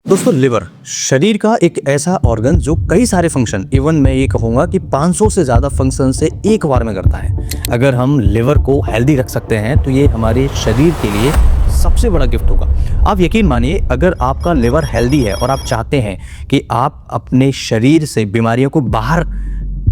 दोस्तों लिवर शरीर का एक ऐसा ऑर्गन जो कई सारे फंक्शन, इवन मैं ये कहूँगा कि 500 से ज़्यादा फंक्शन से एक बार में करता है। अगर हम लिवर को हेल्दी रख सकते हैं तो ये हमारे शरीर के लिए सबसे बड़ा गिफ्ट होगा। आप यकीन मानिए, अगर आपका लिवर हेल्दी है और आप चाहते हैं कि आप अपने शरीर से बीमारियों को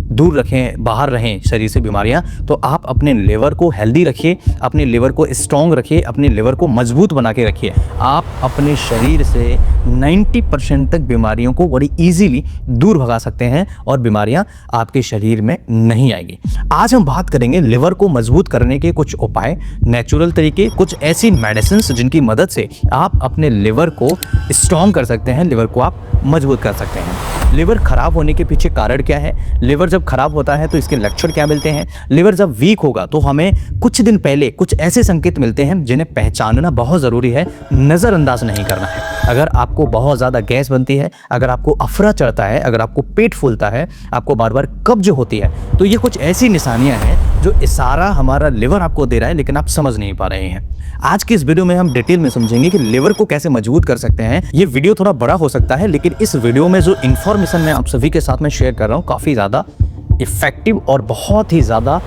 दूर रखें, बाहर रहें शरीर से बीमारियां, तो आप अपने लिवर को हेल्दी रखिए, अपने लिवर को स्ट्रॉन्ग रखिए, अपने लिवर को मजबूत बना के रखिए। आप अपने शरीर से 90% तक बीमारियों को बड़ी इजीली दूर भगा सकते हैं और बीमारियां आपके शरीर में नहीं आएगी। आज हम बात करेंगे लिवर को मजबूत करने के कुछ उपाय, नेचुरल तरीके, कुछ ऐसी मेडिसिन जिनकी मदद से आप अपने लिवर को स्ट्रॉन्ग कर सकते हैं, लिवर को आप मजबूत कर सकते हैं। लिवर खराब होने के पीछे कारण क्या है? लिवर जब खराब होता है तो इसके लक्षण क्या मिलते हैं? लिवर जब वीक होगा तो हमें कुछ दिन पहले कुछ ऐसे संकेत मिलते हैं जिन्हें पहचानना बहुत ज़रूरी है, नज़रअंदाज नहीं करना है। अगर आपको बहुत ज़्यादा गैस बनती है, अगर आपको अफरा चढ़ता है, अगर आपको पेट फूलता है, आपको बार बार कब्ज होती है, तो ये कुछ ऐसी निशानियाँ हैं जो इशारा हमारा लिवर आपको दे रहा है, लेकिन आप समझ नहीं पा रहे हैं। आज की इस वीडियो में हम डिटेल में समझेंगे कि लिवर को कैसे मजबूत कर सकते हैं। ये वीडियो थोड़ा बड़ा हो सकता है, लेकिन इस वीडियो में जो इन्फॉर्मेशन मैं आप सभी के साथ में शेयर कर रहा हूँ काफ़ी ज़्यादा इफेक्टिव और बहुत ही ज़्यादा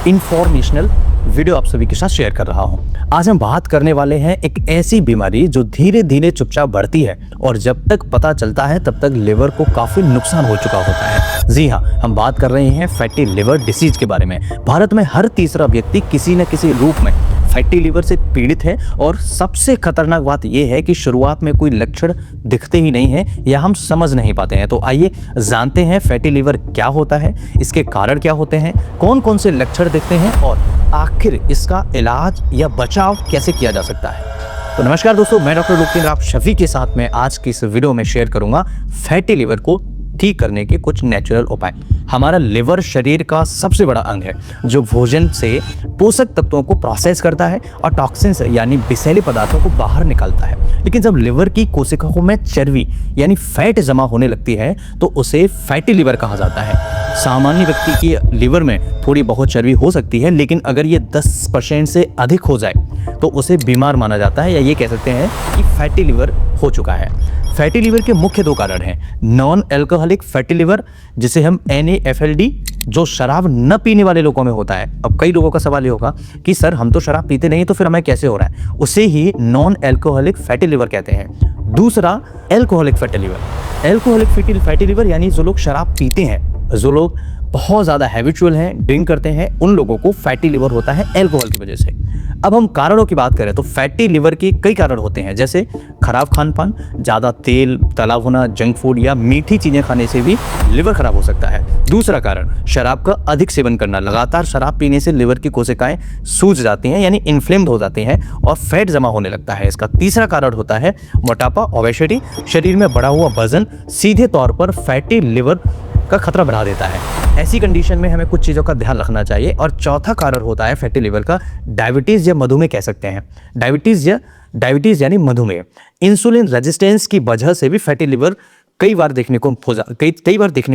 इंफॉर्मेशनल वीडियो आप सभी के साथ शेयर कर रहा हूँ। आज हम बात करने वाले हैं एक ऐसी बीमारी जो धीरे धीरे चुपचाप बढ़ती है और जब तक पता चलता है तब तक लिवर को काफ़ी नुकसान हो चुका होता है। जी हाँ, हम बात कर रहे हैं फैटी लिवर डिसीज के बारे में। भारत में हर तीसरा व्यक्ति किसी न किसी रूप में फैटी लिवर से पीड़ित है और सबसे खतरनाक बात यह है कि शुरुआत में कोई लक्षण दिखते ही नहीं है या हम समझ नहीं पाते हैं। तो आइए जानते हैं फैटी लिवर क्या होता है, इसके कारण क्या होते हैं, कौन कौन से लक्षण दिखते हैं और आखिर इसका इलाज या बचाव कैसे किया जा सकता है। तो नमस्कार दोस्तों, मैं डॉक्टर लोकेंद्र आप सभी के साथ में आज की इस वीडियो में शेयर करूंगा फैटी लिवर को ठीक करने के कुछ नेचुरल उपाय। हमारा लिवर शरीर का सबसे बड़ा अंग है जो भोजन से पोषक तत्वों को प्रोसेस करता है और टॉक्सिन्स यानी विषैले पदार्थों को बाहर निकालता है। लेकिन जब लिवर की कोशिकाओं में चर्बी यानी फैट जमा होने लगती है तो उसे फैटी लिवर कहा जाता है। सामान्य व्यक्ति की लिवर में थोड़ी बहुत चर्बी हो सकती है, लेकिन अगर ये 10% से अधिक हो जाए तो उसे बीमार माना जाता है या ये कह सकते हैं कि फैटी लिवर हो चुका है। फैटी लिवर के मुख्य दो कारण हैं। नॉन अल्कोहलिक फैटी लिवर जिसे हम NAFLD, जो शराब न पीने वाले लोगों में होता है। अब कई लोगों का सवाल ये होगा कि सर हम तो शराब पीते नहीं तो फिर हमें कैसे हो रहा है? उसे ही नॉन अल्कोहलिक फैटी लिवर कहते हैं। दूसरा alcoholic fatty liver. Alcoholic fatty liver यानी जो लोग शराब पीते हैं, जो लोग बहुत ज़्यादा हैबिचुअल हैं, ड्रिंक करते हैं, उन लोगों को फैटी लिवर होता है अल्कोहल की वजह से। अब हम कारणों की बात करें तो फैटी लिवर के कई कारण होते हैं, जैसे खराब खान पान, ज़्यादा तेल तला भुना, जंक फूड या मीठी चीज़ें खाने से भी लिवर खराब हो सकता है। दूसरा कारण शराब का अधिक सेवन करना। लगातार शराब पीने से लिवर की कोशिकाएं सूज जाती हैं यानी इन्फ्लेम्ड हो जाती हैं और फैट जमा होने लगता है। इसका तीसरा कारण होता है मोटापा, ओबेसिटी। शरीर में बढ़ा हुआ वजन सीधे तौर पर फैटी लिवर का खतरा बढ़ा देता है। ऐसी कंडीशन में हमें कुछ चीज़ों का ध्यान रखना चाहिए। और चौथा कारण होता है फैटी लिवर का डायबिटीज़ या मधुमेह कह सकते हैं। डायबिटीज़ यानी मधुमेह। इंसुलिन रेजिस्टेंस की वजह से भी फैटी लिवर कई बार देखने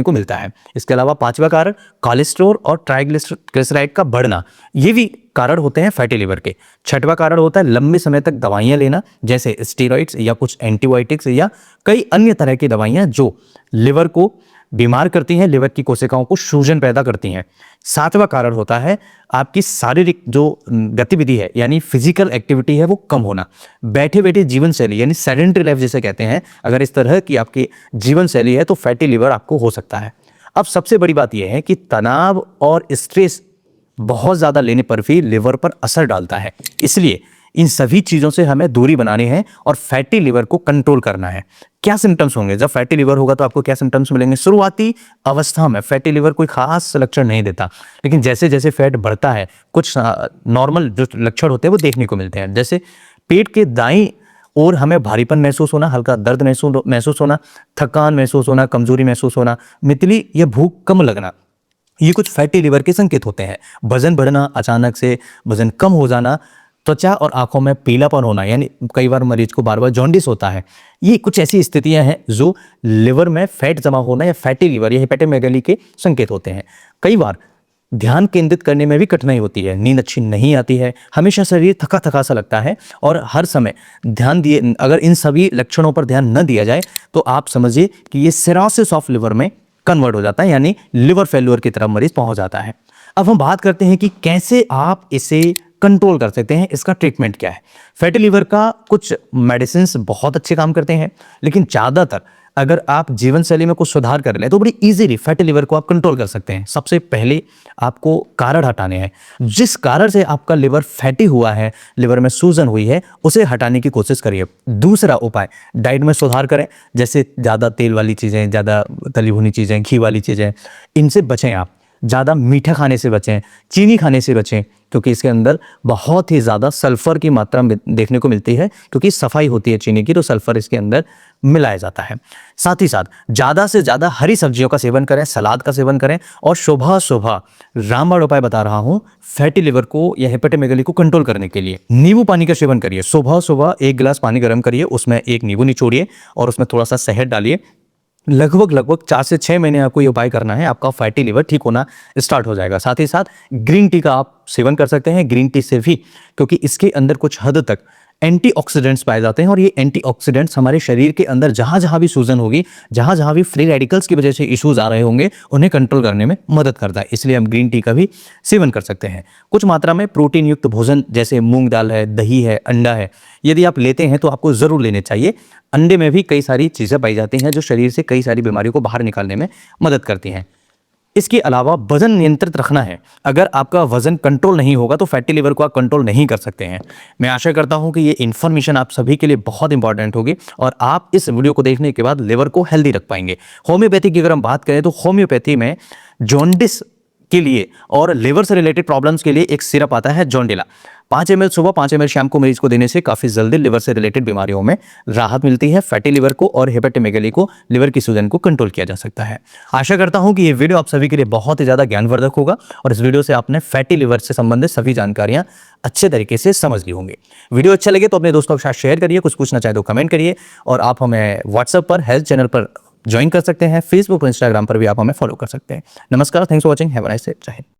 को मिलता है। इसके अलावा पांचवा कारण कोलेस्ट्रॉल और ट्राइग्लिसराइड का बढ़ना, ये भी कारण होते हैं फैटी लिवर के। छठवां कारण होता है लंबे समय तक दवाइयाँ लेना, जैसे स्टेरॉइड्स या कुछ एंटीबायोटिक्स या कई अन्य तरह की दवाइयाँ जो लिवर को बीमार करती हैं, लिवर की कोशिकाओं को सूजन पैदा करती हैं। सातवां कारण होता है आपकी शारीरिक जो गतिविधि है यानी फिजिकल एक्टिविटी है वो कम होना। बैठे बैठे जीवन शैली यानी सेडेंटरी लाइफ जिसे कहते हैं, अगर इस तरह की आपकी जीवन शैली है तो फैटी लिवर आपको हो सकता है। अब सबसे बड़ी बात यह है कि तनाव और स्ट्रेस बहुत ज़्यादा लेने पर भी लिवर पर असर डालता है। इसलिए इन सभी चीज़ों से हमें दूरी बनानी है और फैटी लिवर को कंट्रोल करना है। क्या सिम्टम्स होंगे जब फैटी लिवर होगा? तो आपको क्या सिम्टम्स मिलेंगे? शुरुआती अवस्था में फैटी लिवर कोई खास लक्षण नहीं देता, लेकिन जैसे जैसे फैट बढ़ता है कुछ नॉर्मल जो लक्षण होते हैं वो देखने को मिलते हैं। जैसे पेट के दाईं ओर हमें भारीपन महसूस होना, हल्का दर्द महसूस होना, थकान महसूस होना, कमजोरी महसूस होना, मितली या भूख कम लगना, ये कुछ फैटी लिवर के संकेत होते हैं। वजन बढ़ना, अचानक से वजन कम हो जाना, त्वचा और आंखों में पीलापन होना, यानी कई बार मरीज को बार बार जॉन्डिस होता है। ये कुछ ऐसी स्थितियां हैं जो लिवर में फैट जमा होना या फैटी लिवर या हेपेटोमेगाली के संकेत होते हैं। कई बार ध्यान केंद्रित करने में भी कठिनाई होती है, नींद अच्छी नहीं आती है, हमेशा शरीर थका थका सा लगता है और हर समय ध्यान दिए, अगर इन सभी लक्षणों पर ध्यान न दिया जाए तो आप समझिए कि ये सिरोसिस ऑफ लिवर में कन्वर्ट हो जाता है, यानी लिवर फेल्यूर की तरफ मरीज पहुंच जाता है। अब हम बात करते हैं कि कैसे आप इसे कंट्रोल कर सकते हैं, इसका ट्रीटमेंट क्या है। फैटी लिवर का कुछ मेडिसिन बहुत अच्छे काम करते हैं, लेकिन ज़्यादातर अगर आप जीवन शैली में कुछ सुधार कर लें तो बड़ी इजीली फैटी लिवर को आप कंट्रोल कर सकते हैं। सबसे पहले आपको कारण हटाने हैं। जिस कारण से आपका लिवर फैटी हुआ है, लिवर में सूजन हुई है, उसे हटाने की कोशिश करिए। दूसरा उपाय, डाइट में सुधार करें। जैसे ज़्यादा तेल वाली चीज़ें, ज़्यादा तली भुनी चीज़ें, घी वाली चीज़ें, इनसे बचें आप। ज़्यादा मीठा खाने से बचें, चीनी खाने से बचें, क्योंकि इसके अंदर बहुत ही ज़्यादा सल्फ़र की मात्रा देखने को मिलती है, क्योंकि सफाई होती है चीनी की, तो सल्फ़र इसके अंदर मिलाया जाता है। साथ ही साथ ज़्यादा से ज़्यादा हरी सब्जियों का सेवन करें, सलाद का सेवन करें, और सुबह सुबह रामबाण उपाय बता रहा हूँ फैटी लिवर को या हेपेटोमेगाली को कंट्रोल करने के लिए। नींबू पानी का सेवन करिए। सुबह सुबह 1 गिलास पानी गर्म करिए, उसमें 1 नींबू निचोड़िए और उसमें थोड़ा सा शहद डालिए। लगभग 4 से 6 महीने आपको ये उपाय करना है, आपका फैटी लिवर ठीक होना स्टार्ट हो जाएगा। साथ ही साथ ग्रीन टी का आप सेवन कर सकते हैं। ग्रीन टी से भी, क्योंकि इसके अंदर कुछ हद तक एंटीऑक्सीडेंट्स पाए जाते हैं, और ये एंटीऑक्सीडेंट्स हमारे शरीर के अंदर जहां जहां भी सूजन होगी, जहां जहां भी फ्री रेडिकल्स की वजह से इश्यूज आ रहे होंगे, उन्हें कंट्रोल करने में मदद करता है। इसलिए हम ग्रीन टी का भी सेवन कर सकते हैं। कुछ मात्रा में प्रोटीन युक्त भोजन जैसे मूंग दाल है, दही है, अंडा है, यदि आप लेते हैं तो आपको ज़रूर लेने चाहिए। अंडे में भी कई सारी चीज़ें पाई जाती हैं जो शरीर से कई सारी बीमारियों को बाहर निकालने में मदद करती हैं। इसके अलावा वजन नियंत्रित रखना है। अगर आपका वजन कंट्रोल नहीं होगा तो फैटी लिवर को आप कंट्रोल नहीं कर सकते हैं। मैं आशा करता हूं कि ये इन्फॉर्मेशन आप सभी के लिए बहुत इंपॉर्टेंट होगी और आप इस वीडियो को देखने के बाद लिवर को हेल्दी रख पाएंगे। होम्योपैथी की अगर हम बात करें तो होम्योपैथी में जॉन्डिस के लिए और लिवर से रिलेटेड प्रॉब्लम्स के लिए एक सिरप आता है जॉन्डिला। 5 ml सुबह, 5 ml शाम को मरीज को देने से काफ़ी जल्दी लिवर से रिलेटेड बीमारियों में राहत मिलती है। फैटी लिवर को और हेपेटोमेगाली को, लिवर की सूजन को कंट्रोल किया जा सकता है। आशा करता हूं कि ये वीडियो आप सभी के लिए बहुत ही ज़्यादा ज्ञानवर्धक होगा और इस वीडियो से आपने फैटी लिवर से संबंधित सभी जानकारियां अच्छे तरीके से समझ ली होंगी। वीडियो अच्छा लगे तो अपने दोस्तों के साथ शेयर करिए, कुछ पूछना चाहे तो कमेंट करिए, और आप हमें व्हाट्सएप पर, हेल्थ चैनल पर ज्वाइन कर सकते हैं। फेसबुक और इंस्टाग्राम पर भी आप हमें फॉलो कर सकते हैं। नमस्कार, thanks for watching, have a nice day, जय हिंद।